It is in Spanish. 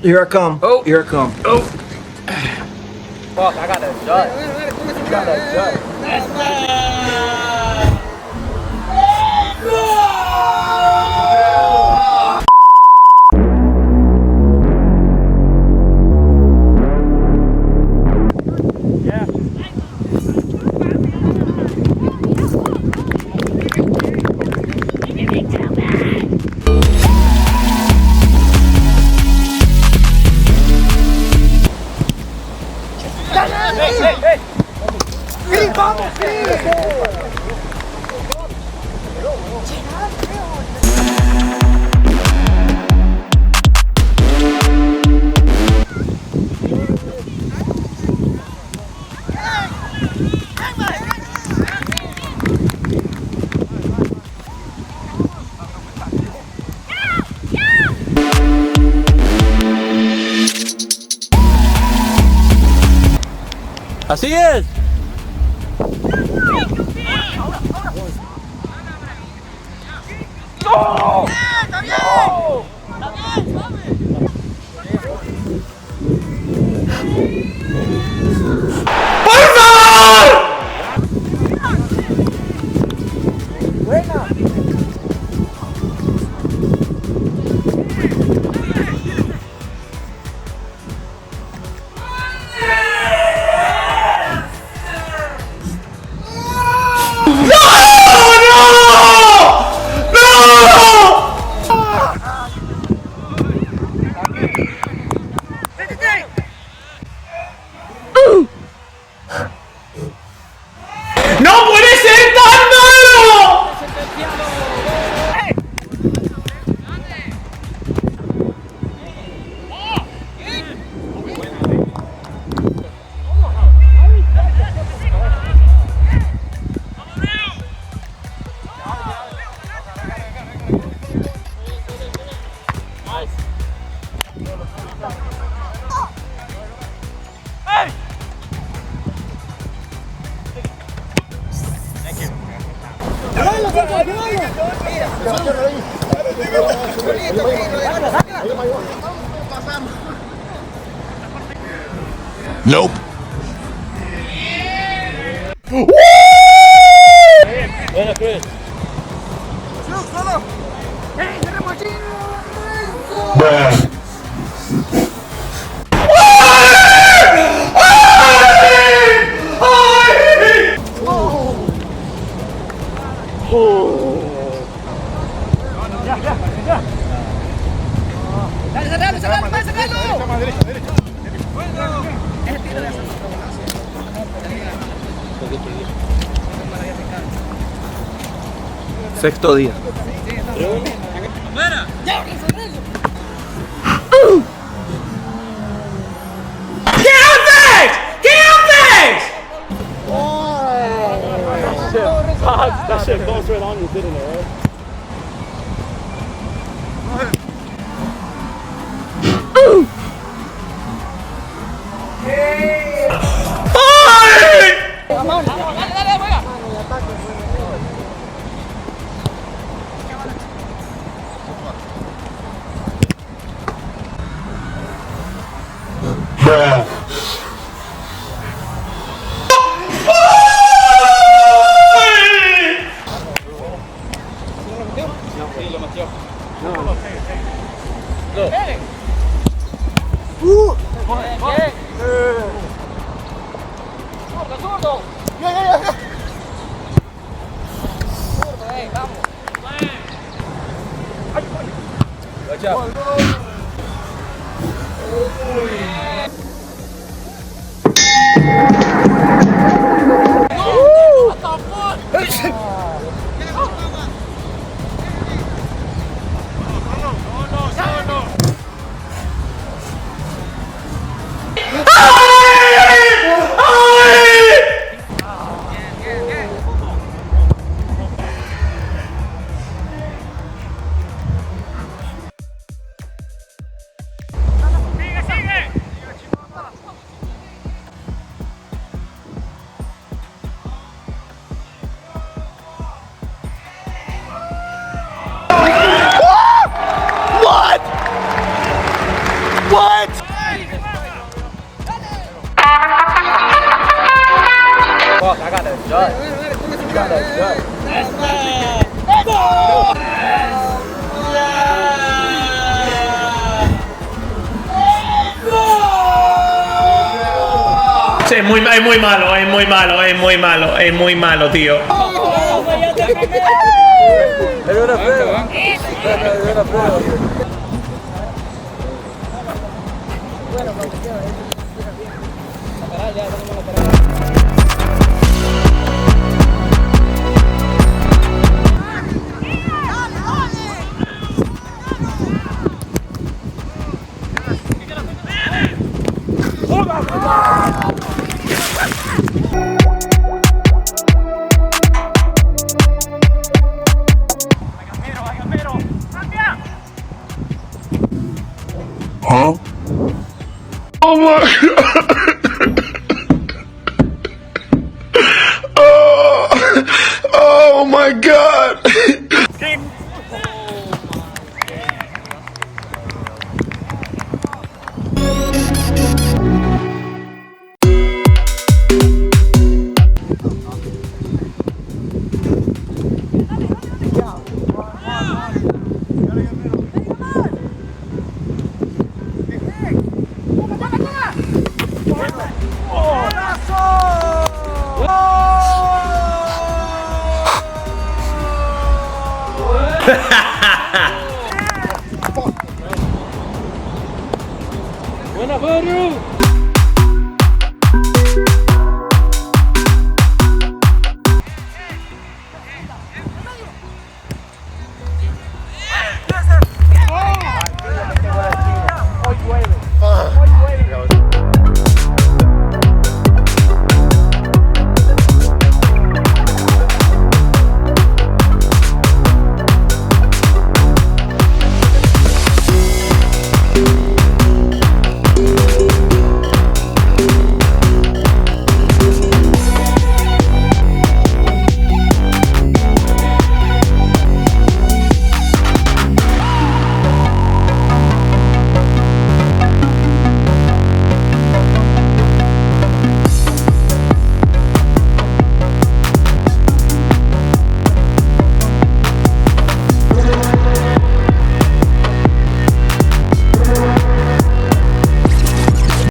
Here I come. Oh. Here I come. Oh. Fuck, I got a shot. Got a shot. Así es. ¡No! ¡Está bien! ¡No! ¡Está bien! ¡Por favor! Buena. ¡No puede ser tan malo! Nope. Buena, Chris. Sexto día. ¿Qué haces? ¿Qué haces? That shit goes right on you, didn't it, right? What? Fuck, I got a shot. Got a shot. Es muy malo, es muy malo, es muy malo, es muy malo, tío. Era una prueba. Era una prueba. Oh my oh my god. Buenas, Pedro.